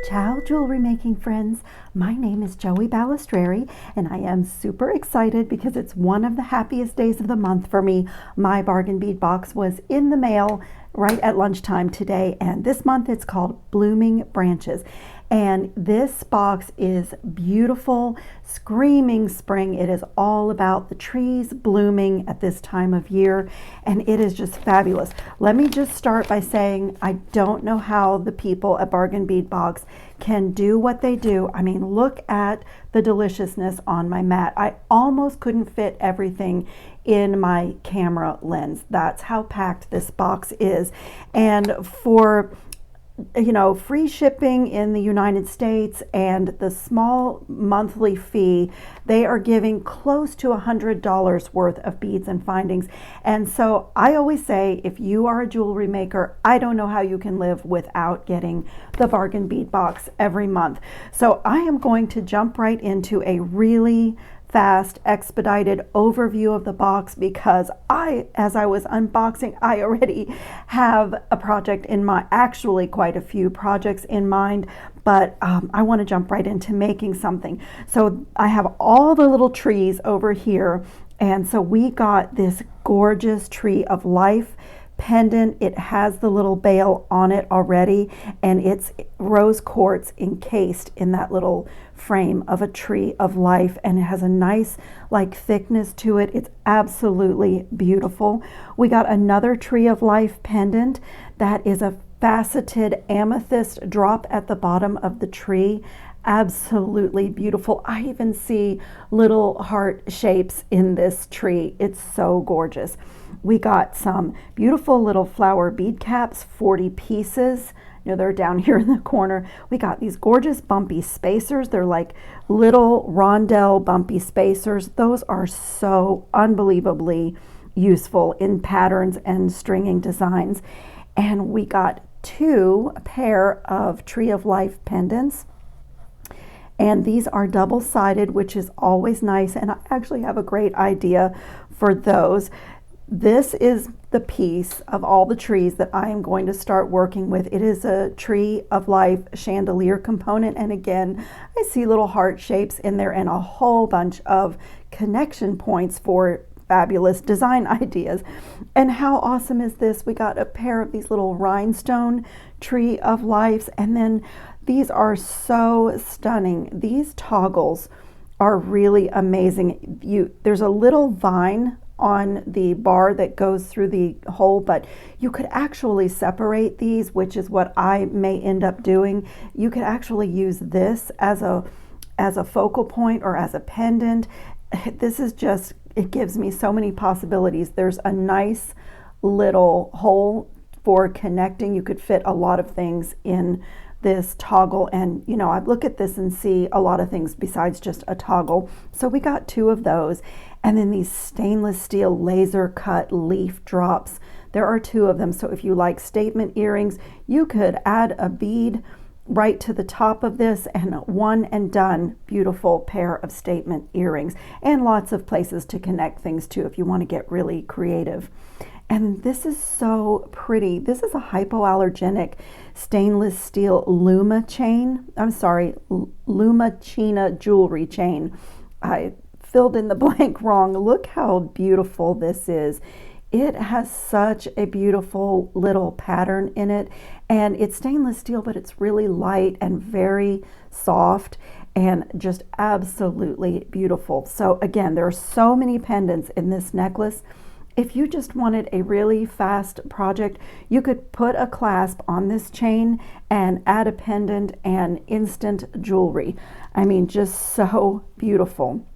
Ciao, jewelry making friends. My name is Joey Balestrieri, and I am super excited because it's one of the happiest days of the month for me. My bargain bead box was in the mail right at lunchtime today, and this month it's called Blooming Branches. And this box is beautiful, screaming spring. It is all about the trees blooming at this time of year, and it is just fabulous. Let me just start by saying I don't know how the people at Bargain Bead Box can do what they do. I mean, look at the deliciousness on my mat. I almost couldn't fit everything in my camera lens. That's how packed this box is. And for free shipping in the United States and the small monthly fee, they are giving close to $100 worth of beads and findings. And so I always say, if you are a jewelry maker, I don't know how you can live without getting the Bargain Bead Box every month. So I am going to jump right into a really fast, expedited overview of the box because as I was unboxing, I already have a project in mind, actually quite a few projects in mind, but I want to jump right into making something. So I have all the little trees over here, and so we got this gorgeous Tree of Life pendant. It has the little bale on it already, and it's rose quartz encased in that little frame of a Tree of Life, and it has a nice thickness to it. It's absolutely beautiful. We got another Tree of Life pendant that is a faceted amethyst drop at the bottom of the tree. Absolutely beautiful. I even see little heart shapes in this tree. It's so gorgeous. We got some beautiful little flower bead caps, 40 pieces. They're down here in the corner. We got these gorgeous bumpy spacers. They're like little rondelle bumpy spacers. Those are so unbelievably useful in patterns and stringing designs. And we got two pair of Tree of Life pendants. And these are double-sided, which is always nice. And I actually have a great idea for those. This is the piece of all the trees that I am going to start working with. It is a Tree of Life chandelier component. And again, I see little heart shapes in there and a whole bunch of connection points for fabulous design ideas. And how awesome is this? We got a pair of these little rhinestone Tree of Lives, and then these are so stunning. These toggles are really amazing. There's a little vine on the bar that goes through the hole, but you could actually separate these, which is what I may end up doing. You could actually use this as a focal point or as a pendant. This is just, it gives me so many possibilities. There's a nice little hole for connecting. You could fit a lot of things in this toggle, and I look at this and see a lot of things besides just a toggle. So we got two of those, and then these stainless steel laser cut leaf drops. There are two of them, so if you like statement earrings, you could add a bead right to the top of this, and one and done, beautiful pair of statement earrings, and lots of places to connect things to if you want to get really creative. And this is so pretty. This is a hypoallergenic stainless steel Luma chain. I'm sorry, Lumachina jewelry chain. I filled in the blank wrong. Look how beautiful this is. It has such a beautiful little pattern in it, and it's stainless steel, but it's really light and very soft and just absolutely beautiful. So again, there are so many pendants in this necklace. If you just wanted a really fast project, you could put a clasp on this chain and add a pendant and instant jewelry. I mean, just so beautiful.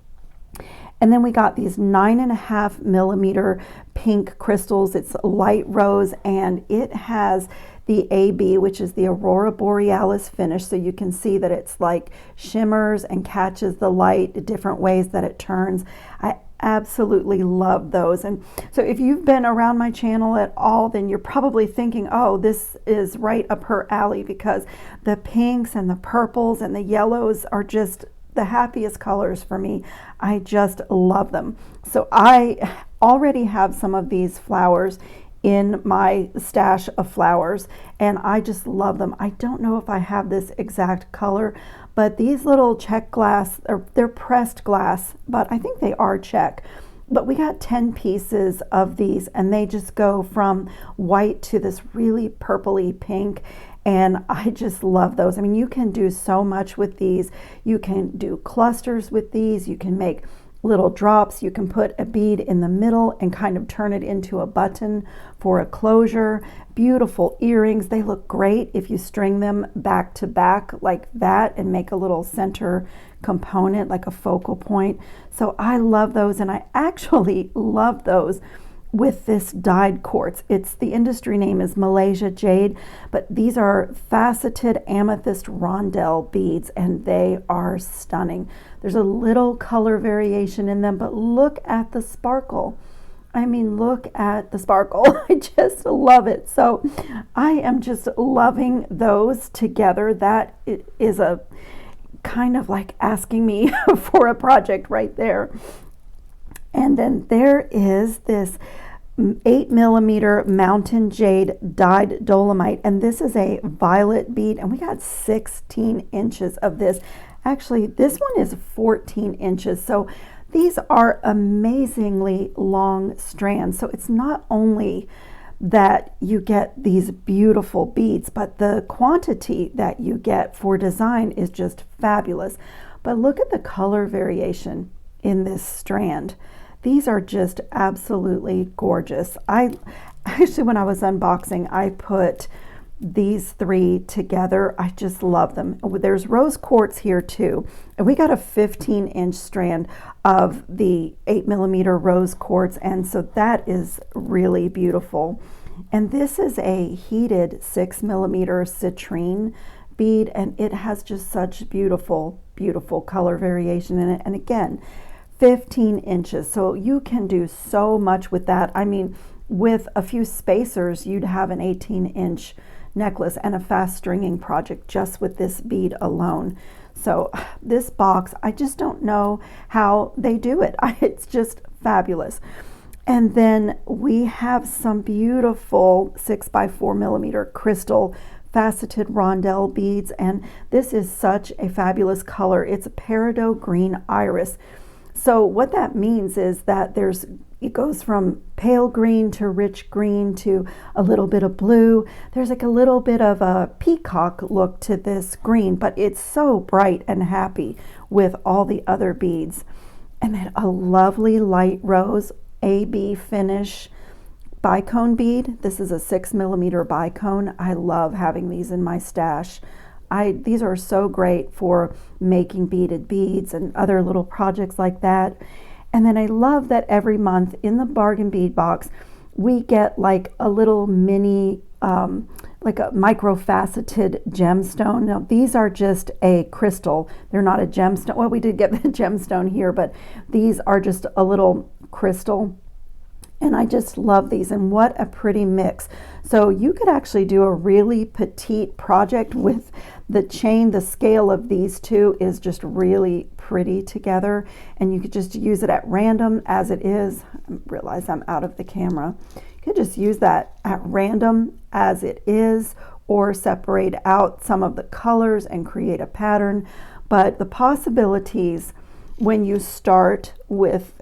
And then we got these 9.5 millimeter pink crystals. It's light rose, and it has the AB, which is the Aurora Borealis finish. So you can see that it's like shimmers and catches the light different ways that it turns. I absolutely love those. And so if you've been around my channel at all, then you're probably thinking, oh, this is right up her alley, because the pinks and the purples and the yellows are just the happiest colors for me. I just love them. So I already have some of these flowers in my stash of flowers, and I just love them. I don't know if I have this exact color, but these little check glass, they're pressed glass, but I think they are check. But we got 10 pieces of these, and they just go from white to this really purpley pink, and I just love those. I mean, you can do so much with these. You can do clusters with these. You can make little drops. You can put a bead in the middle and kind of turn it into a button for a closure. Beautiful earrings. They look great if you string them back to back like that and make a little center component, like a focal point. So I love those, and I actually love those with this dyed quartz. The industry name is Malaysia Jade, but these are faceted amethyst rondelle beads, and they are stunning. There's a little color variation in them, but look at the sparkle. I mean, look at the sparkle. I just love it. So I am just loving those together. That is a kind of like asking me for a project right there. And then there is this 8mm mountain jade dyed dolomite, and this is a violet bead, and we got 16 inches of this. Actually, this one is 14 inches. So these are amazingly long strands. So it's not only that you get these beautiful beads, but the quantity that you get for design is just fabulous. But look at the color variation in this strand. These are just absolutely gorgeous. Actually, when I was unboxing, I put these three together. I just love them. There's rose quartz here too. And we got a 15-inch strand of the 8mm rose quartz. And so that is really beautiful. And this is a heated 6mm citrine bead. And it has just such beautiful, beautiful color variation in it. And again, 15 inches. So you can do so much with that. I mean, with a few spacers, you'd have an 18-inch necklace and a fast stringing project just with this bead alone. So this box, I just don't know how they do it. It's just fabulous. And then we have some beautiful 6x4mm crystal faceted rondelle beads, and this is such a fabulous color. It's a peridot green iris. So what that means is that it goes from pale green to rich green to a little bit of blue. There's like a little bit of a peacock look to this green, but it's so bright and happy with all the other beads. And then a lovely light rose AB finish bicone bead. This is a 6mm bicone. I love having these in my stash. These are so great for making beaded beads and other little projects like that. And then I love that every month in the bargain bead box, we get like a little mini, like a micro-faceted gemstone. Now, these are just a crystal. They're not a gemstone. Well, we did get the gemstone here, but these are just a little crystal. And I just love these, and what a pretty mix. So you could actually do a really petite project with the chain. The scale of these two is just really pretty together, and you could just use it at random as it is. I realize I'm out of the camera. You could just use that at random as it is, or separate out some of the colors and create a pattern. But the possibilities when you start with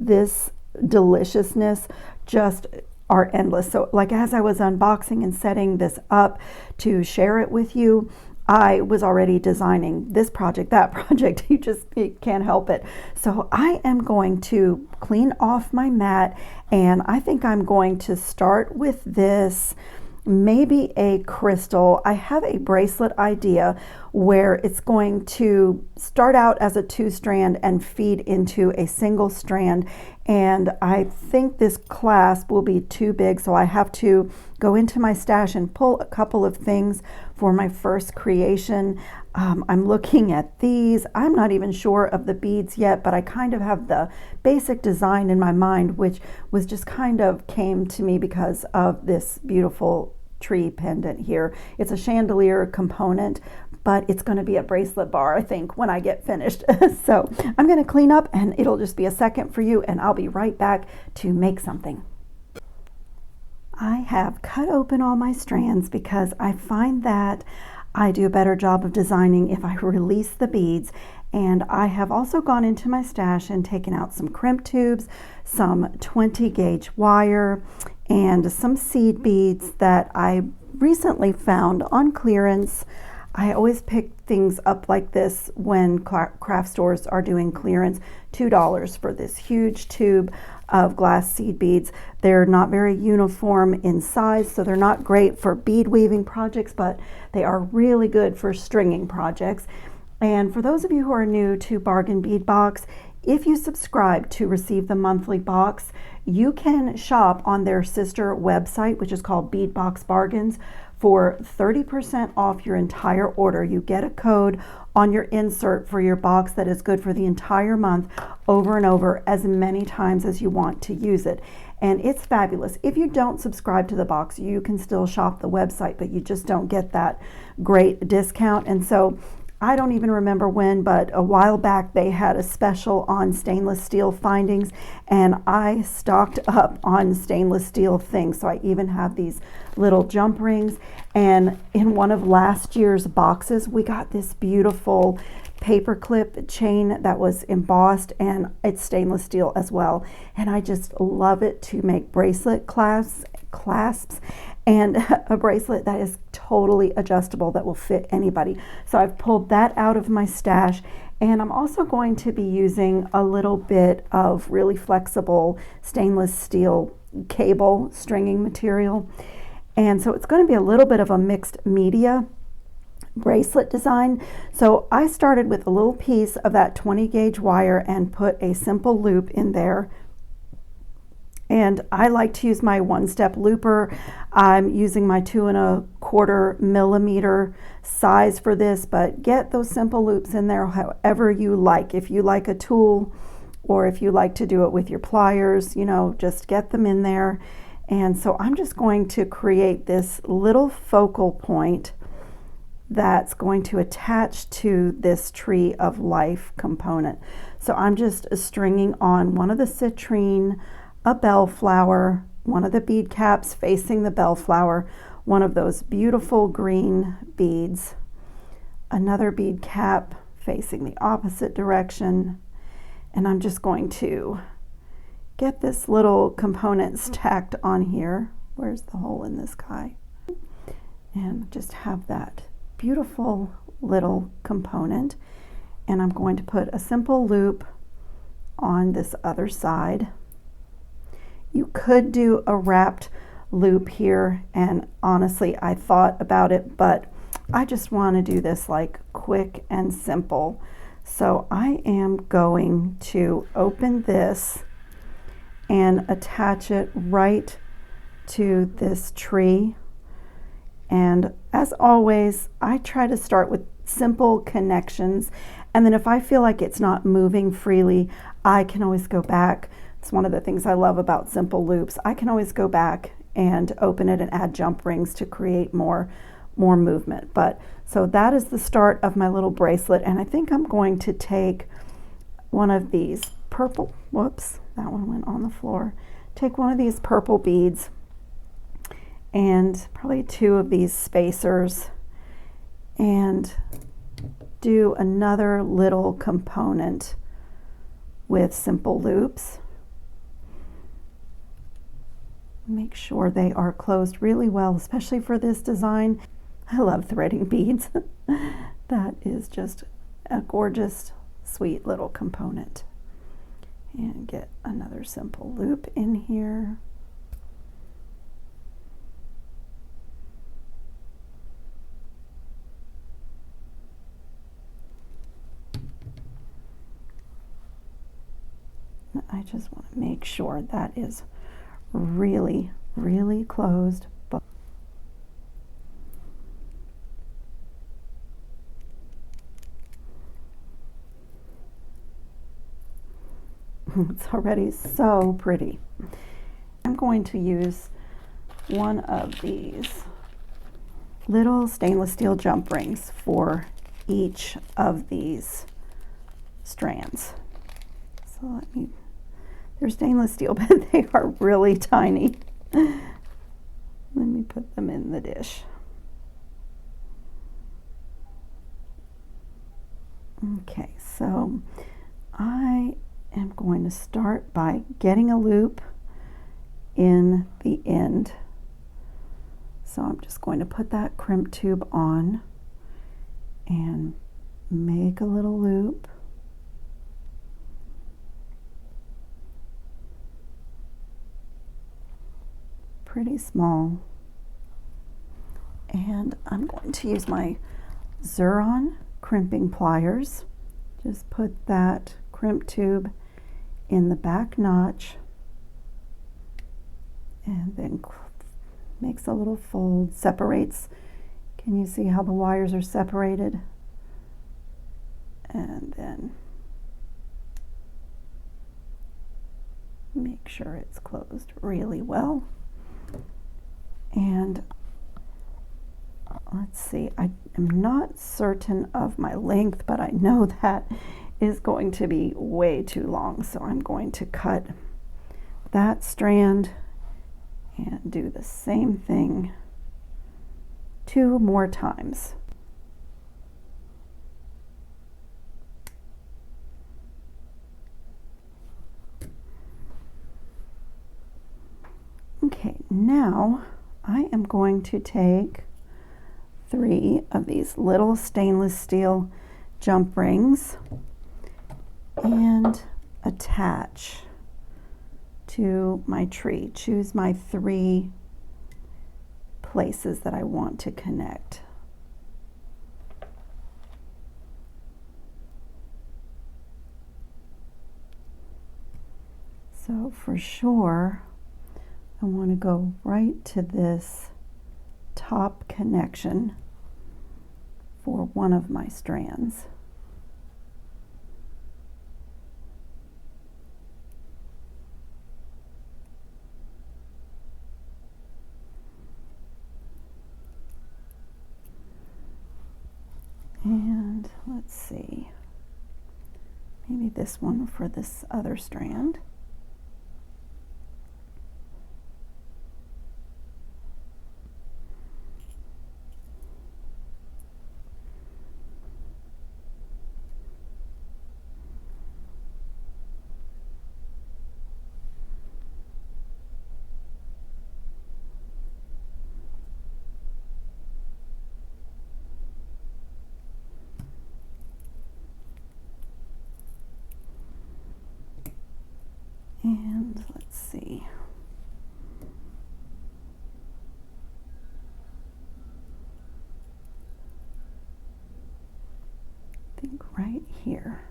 this deliciousness just are endless. So like as I was unboxing and setting this up to share it with you, I was already designing this project, that project. You can't help it. So I am going to clean off my mat, and I think I'm going to start with this, maybe a crystal. I have a bracelet idea where it's going to start out as a 2-strand and feed into a single strand. And I think this clasp will be too big, so I have to go into my stash and pull a couple of things for my first creation. I'm looking at these. I'm not even sure of the beads yet, but I kind of have the basic design in my mind, which was just kind of came to me because of this beautiful tree pendant here. It's a chandelier component, but it's going to be a bracelet bar, I think, when I get finished. So I'm going to clean up, and it'll just be a second for you, and I'll be right back to make something. I have cut open all my strands because I find that I do a better job of designing if I release the beads. And I have also gone into my stash and taken out some crimp tubes, some 20 gauge wire, and some seed beads that I recently found on clearance. I always pick things up like this when craft stores are doing clearance. $2 for this huge tube of glass seed beads. They're not very uniform in size, so they're not great for bead weaving projects, but they are really good for stringing projects. And for those of you who are new to Bargain Bead Box, if you subscribe to receive the monthly box, you can shop on their sister website, which is called Bead Box Bargains, for 30% off your entire order. You get a code on your insert for your box that is good for the entire month, over and over, as many times as you want to use it. And it's fabulous. If you don't subscribe to the box, you can still shop the website, but you just don't get that great discount. And so I don't even remember when, but a while back they had a special on stainless steel findings, and I stocked up on stainless steel things. So I even have these little jump rings, and in one of last year's boxes we got this beautiful paperclip chain that was embossed, and it's stainless steel as well, and I just love it to make bracelet clasps and a bracelet that is totally adjustable that will fit anybody. So I've pulled that out of my stash, and I'm also going to be using a little bit of really flexible stainless steel cable stringing material, and so it's going to be a little bit of a mixed media bracelet design. So I started with a little piece of that 20 gauge wire and put a simple loop in there. And I like to use my one-step looper. I'm using my 2¼ millimeter size for this, but get those simple loops in there however you like. If you like a tool, or if you like to do it with your pliers, you know, just get them in there. And so I'm just going to create this little focal point that's going to attach to this tree of life component. So I'm just stringing on one of the citrine, a bellflower, one of the bead caps facing the bellflower, one of those beautiful green beads, another bead cap facing the opposite direction, and I'm just going to get this little component stacked on here. Where's the hole in this guy? And just have that beautiful little component, and I'm going to put a simple loop on this other side. You could do a wrapped loop here, and honestly I thought about it, but I just want to do this like quick and simple. So I am going to open this and attach it right to this tree. And as always, I try to start with simple connections, and then if I feel like it's not moving freely, I can always go back. It's one of the things I love about simple loops. I can always go back and open it and add jump rings to create more movement. But so that is the start of my little bracelet, and I think I'm going to take one of these purple, whoops, that one went on the floor. Take one of these purple beads and probably 2 of these spacers, and do another little component with simple loops. Make sure they are closed really well, especially for this design. I love threading beads. That is just a gorgeous, sweet little component. And get another simple loop in here. I just want to make sure that is really, really closed. It's already so pretty. I'm going to use one of these little stainless steel jump rings for each of these strands. So they're stainless steel, but they are really tiny. Let me put them in the dish. Okay, so I am going to start by getting a loop in the end. So I'm just going to put that crimp tube on and make a little loop. Pretty small. And I'm going to use my Xuron crimping pliers. Just put that crimp tube in the back notch and then makes a little fold, separates. Can you see how the wires are separated? And then make sure it's closed really well. And let's see, I am not certain of my length, but I know that is going to be way too long. So I'm going to cut that strand and do the same thing 2 more times. Okay, now I am going to take 3 of these little stainless steel jump rings and attach to my tree. Choose my 3 places that I want to connect. So for sure, I want to go right to this top connection for one of my strands. And let's see, maybe this one for this other strand. And let's see. I think right here.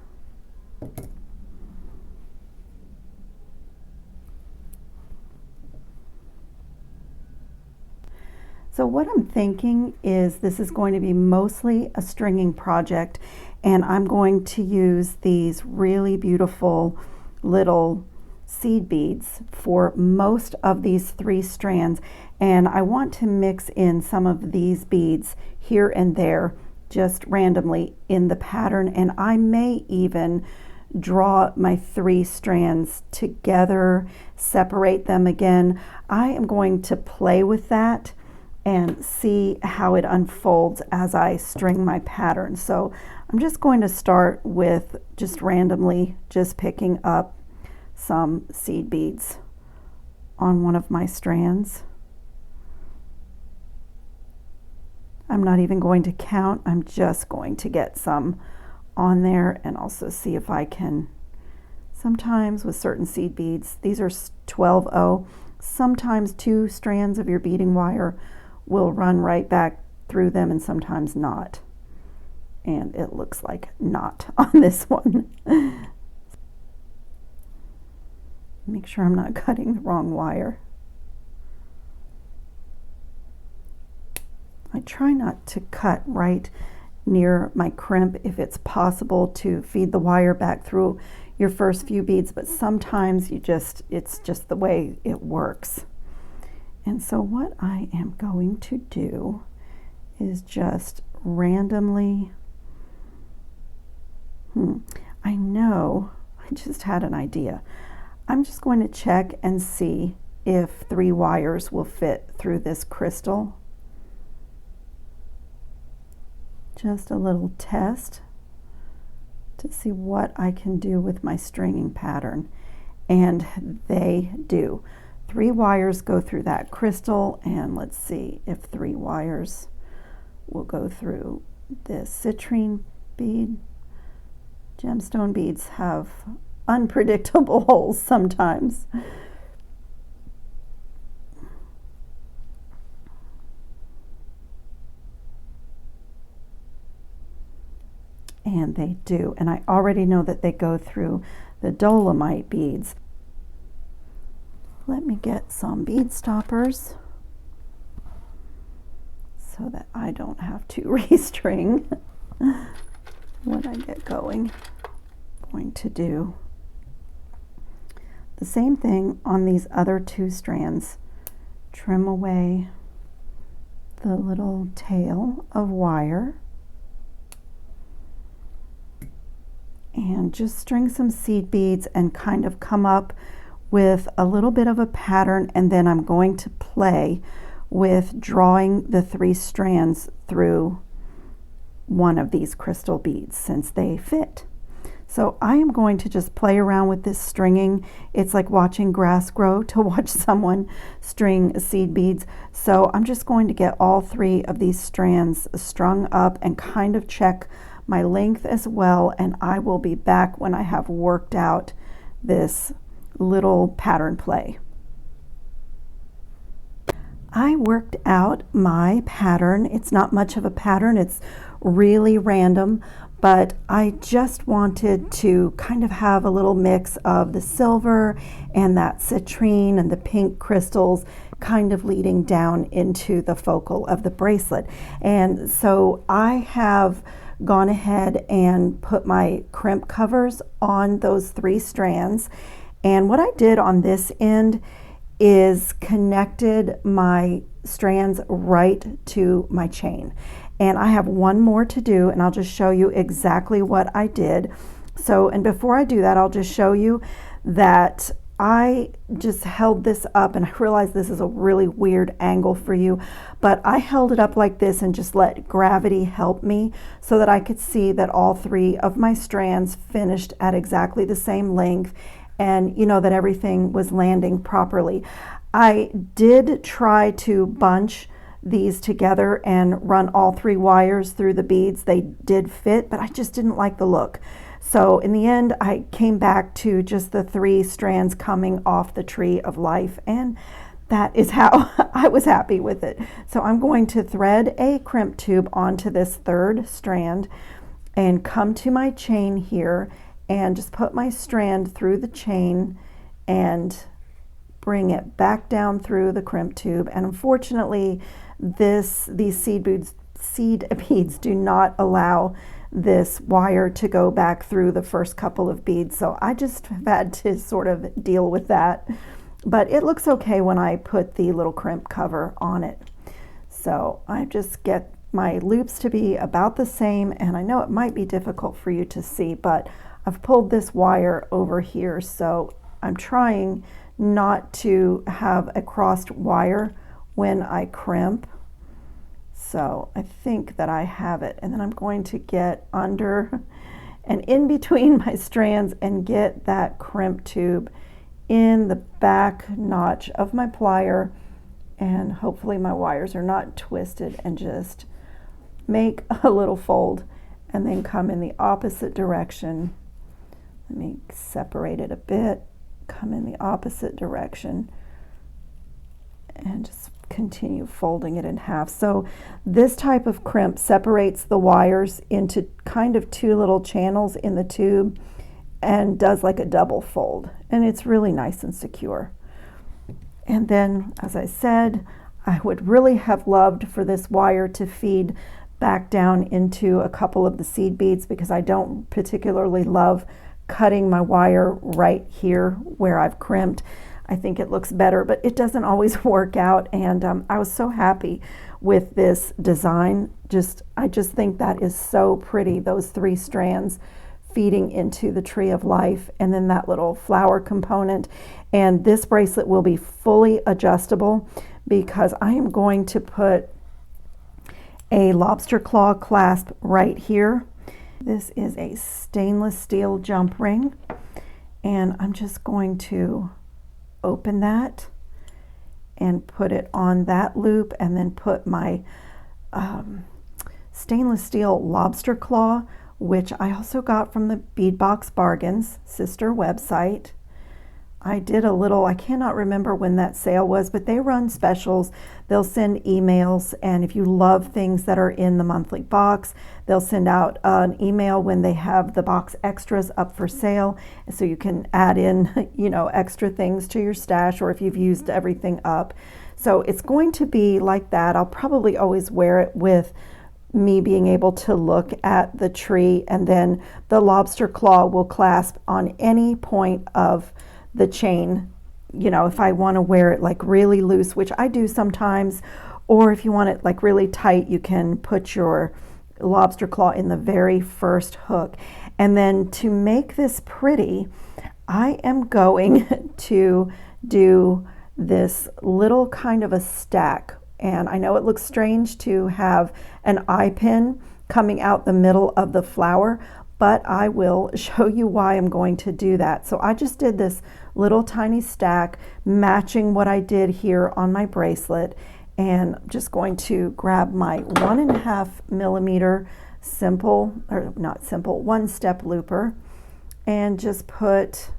So what I'm thinking is this is going to be mostly a stringing project, and I'm going to use these really beautiful little seed beads for most of these 3 strands, and I want to mix in some of these beads here and there just randomly in the pattern, and I may even draw my 3 strands together, separate them again. I am going to play with that and see how it unfolds as I string my pattern. So I'm just going to start with just randomly just picking up some seed beads on one of my strands. I'm not even going to count, I'm just going to get some on there and also see if I can, sometimes with certain seed beads, these are 12-0, sometimes 2 strands of your beading wire will run right back through them and sometimes not. And it looks like not on this one. Make sure I'm not cutting the wrong wire. I try not to cut right near my crimp if it's possible to feed the wire back through your first few beads, but sometimes it's just the way it works. And so what I am going to do is just randomly, I know, I just had an idea. I'm just going to check and see if 3 wires will fit through this crystal. Just a little test to see what I can do with my stringing pattern. And they do. 3 wires go through that crystal, and let's see if 3 wires will go through this citrine bead. Gemstone beads have unpredictable holes sometimes. And they do, and I already know that they go through the dolomite beads. Let me get some bead stoppers so that I don't have to restring when I get going. I'm going to do the same thing on these other 2 strands. Trim away the little tail of wire and just string some seed beads and kind of come up with a little bit of a pattern, and then I'm going to play with drawing the 3 strands through one of these crystal beads since they fit. So I am going to just play around with this stringing. It's like watching grass grow to watch someone string seed beads. So I'm just going to get all 3 of these strands strung up and kind of check my length as well, and I will be back when I have worked out this little pattern play. I worked out my pattern. It's not much of a pattern, it's really random, but I just wanted to kind of have a little mix of the silver and that citrine and the pink crystals kind of leading down into the focal of the bracelet. And so I have gone ahead and put my crimp covers on those 3 strands, and what I did on this end is connected my strands right to my chain, and I have one more to do, and I'll just show you exactly what I did. So, and before I do that, I'll just show you that I just held this up, and I realize this is a really weird angle for you, but I held it up like this and just let gravity help me so that I could see that all 3 of my strands finished at exactly the same length, and you know that everything was landing properly. I did try to bunch these together and run all 3 wires through the beads. They did fit, but I just didn't like the look. So in the end, I came back to just the 3 strands coming off the tree of life, and that is how I was happy with it. So I'm going to thread a crimp tube onto this 3rd strand and come to my chain here and just put my strand through the chain and bring it back down through the crimp tube. And unfortunately, these seed beads do not allow this wire to go back through the first couple of beads, so I just had to sort of deal with that, but it looks okay when I put the little crimp cover on it. So I just get my loops to be about the same, and I know it might be difficult for you to see, but I've pulled this wire over here, so I'm trying not to have a crossed wire when I crimp. So I think that I have it, and then I'm going to get under and in between my strands and get that crimp tube in the back notch of my plier, and hopefully my wires are not twisted, and just make a little fold and then come in the opposite direction. Let me separate it a bit, come in the opposite direction, and just continue folding it in half. So this type of crimp separates the wires into kind of 2 little channels in the tube and does like a double fold, and it's really nice and secure. And then, as I said, I would really have loved for this wire to feed back down into a couple of the seed beads, because I don't particularly love cutting my wire right here where I've crimped. I think it looks better, but it doesn't always work out, and I was so happy with this design. I just think that is so pretty. Those 3 strands feeding into the tree of life, and then that little flower component. And this bracelet will be fully adjustable because I am going to put a lobster claw clasp right here. This is a stainless steel jump ring, and I'm just going to open that and put it on that loop, and then put my stainless steel lobster claw, which I also got from the Bead Box Bargains sister website. I did a little, I cannot remember when that sale was, but they run specials. They'll send emails, and if you love things that are in the monthly box, they'll send out an email when they have the box extras up for sale, so you can add in, you know, extra things to your stash, or if you've used everything up. So it's going to be like that. I'll probably always wear it with me being able to look at the tree, and then the lobster claw will clasp on any point of the chain, you know, if I want to wear it like really loose, which I do sometimes, or if you want it like really tight, you can put your lobster claw in the very first hook. And then to make this pretty, I am going to do this little kind of a stack. And I know it looks strange to have an eye pin coming out the middle of the flower, but I will show you why I'm going to do that. So I just did this little tiny stack matching what I did here on my bracelet, and I'm just going to grab my 1.5 millimeter simple, or not simple, one step looper, and just put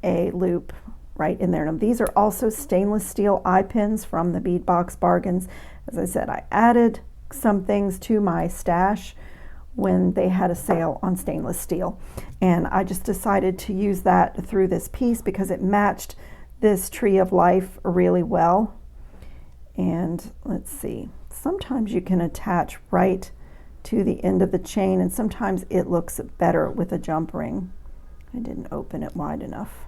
a loop right in there. Now these are also stainless steel eye pins from the Bead Box Bargains. As I said, I added some things to my stash when they had a sale on stainless steel, and I just decided to use that through this piece because it matched this tree of life really well. And let's see, sometimes you can attach right to the end of the chain, and sometimes it looks better with a jump ring. I didn't open it wide enough.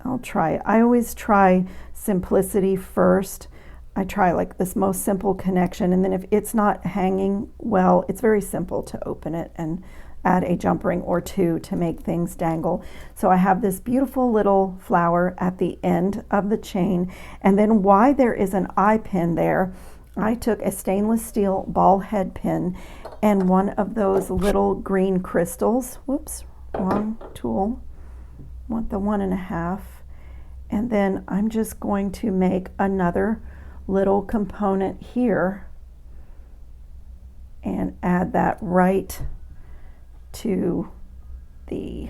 I'll try it. I always try simplicity first. I try like this most simple connection, and then if it's not hanging well, it's very simple to open it and add a jump ring or two to make things dangle. So I have this beautiful little flower at the end of the chain, and then why there is an eye pin there, I took a stainless steel ball head pin and one of those little green crystals, whoops, wrong tool, want the 1.5, and then I'm just going to make another little component here and add that right to the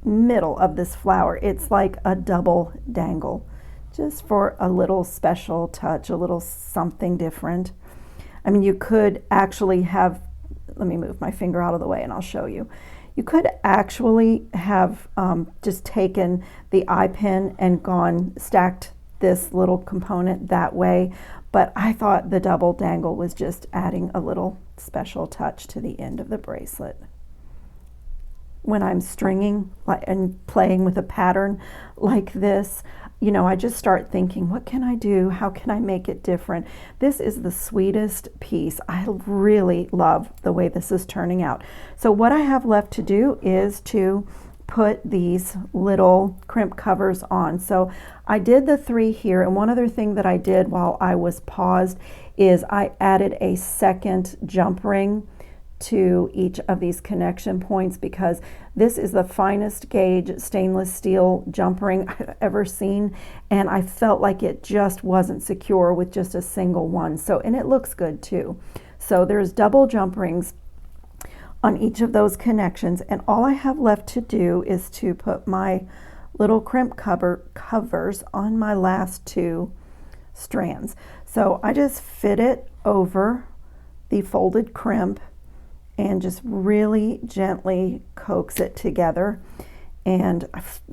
middle of this flower. It's like a double dangle, just for a little special touch, a little something different. I mean, you could actually have, let me move my finger out of the way and I'll show you. You could actually have just taken the eye pin and stacked this little component that way, but I thought the double dangle was just adding a little special touch to the end of the bracelet. When I'm stringing and playing with a pattern like this, you know, I just start thinking, what can I do? How can I make it different? This is the sweetest piece. I really love the way this is turning out. So what I have left to do is to put these little crimp covers on. So I did the 3 here, and one other thing that I did while I was paused is I added a second jump ring to each of these connection points, because this is the finest gauge stainless steel jump ring I've ever seen, and I felt like it just wasn't secure with just a single one. So, and it looks good too. So there's double jump rings on each of those connections, and all I have left to do is to put my little crimp covers on my last 2 strands. So I just fit it over the folded crimp and just really gently coax it together. And,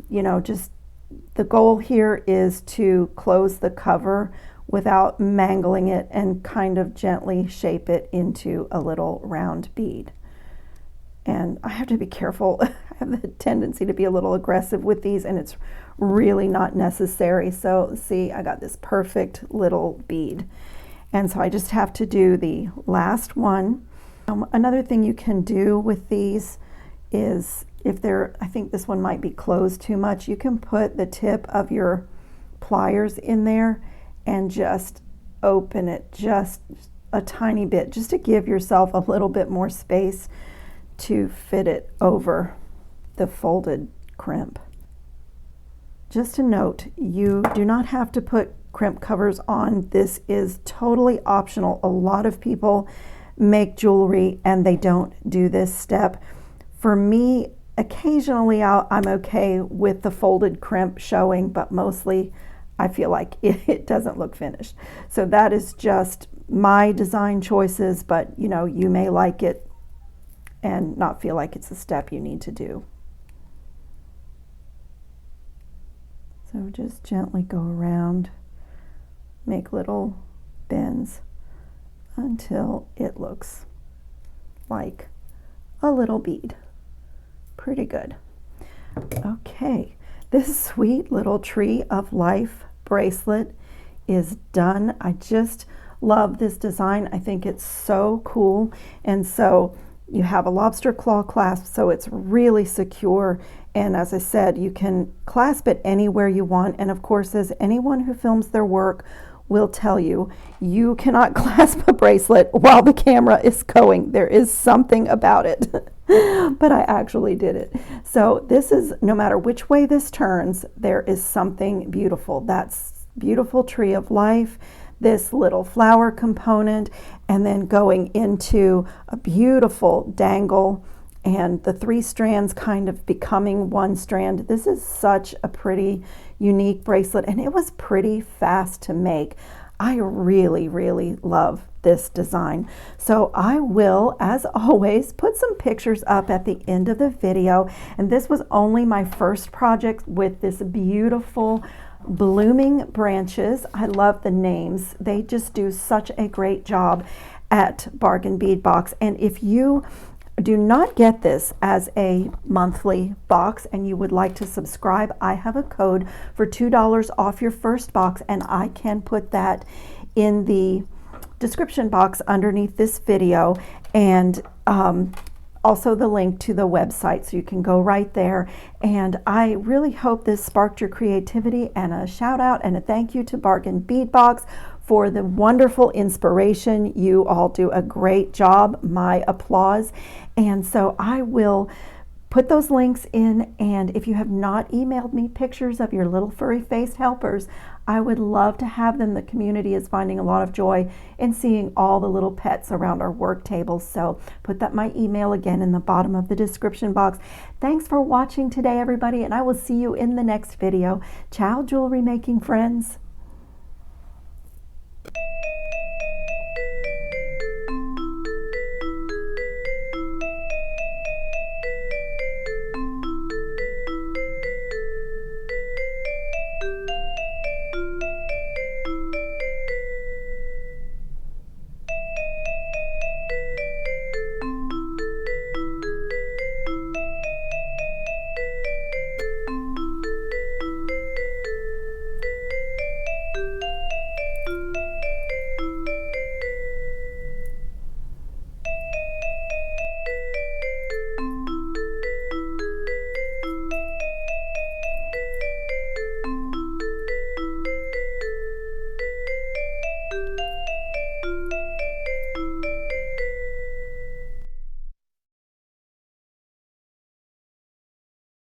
you know, just the goal here is to close the cover without mangling it and kind of gently shape it into a little round bead. And I have to be careful. I have the tendency to be a little aggressive with these, and it's really not necessary. So see, I got this perfect little bead. And so I just have to do the last one Another thing you can do with these is if they're, I think this one might be closed too much, you can put the tip of your pliers in there and just open it just a tiny bit, just to give yourself a little bit more space to fit it over the folded crimp. Just a note, you do not have to put crimp covers on. This is totally optional. A lot of people make jewelry and they don't do this step. For me, occasionally I'm okay with the folded crimp showing, but mostly I feel like it doesn't look finished. So that is just my design choices, but you know, you may like it and not feel like it's a step you need to do. So just gently go around, make little bends until it looks like a little bead. Pretty good. Okay, this sweet little tree of life bracelet is done. I just love this design. I think it's so cool. And so you have a lobster claw clasp, so it's really secure. And as I said, you can clasp it anywhere you want. And of course, as anyone who films their work will tell you, you cannot clasp a bracelet while the camera is going. There is something about it. But I actually did it. So this is, no matter which way this turns, there is something beautiful. That's beautiful tree of life, this little flower component, and then going into a beautiful dangle and the 3 strands kind of becoming 1 strand. This is such a pretty, unique bracelet, and it was pretty fast to make. I really, really love this design. So I will, as always, put some pictures up at the end of the video. And this was only my first project with this beautiful blooming branches. I love the names. They just do such a great job at Bargain Bead Box. And if you do not get this as a monthly box and you would like to subscribe, I have a code for $2 off your first box, and I can put that in the description box underneath this video, and also the link to the website, so you can go right there. And I really hope this sparked your creativity, and a shout out and a thank you to Bargain Bead Box for the wonderful inspiration. You all do a great job. My applause. And so I will put those links in, and if you have not emailed me pictures of your little furry faced helpers, I would love to have them. The community is finding a lot of joy in seeing all the little pets around our work tables. So put my email again in the bottom of the description box. Thanks for watching today, everybody, and I will see you in the next video. Ciao, jewelry making friends.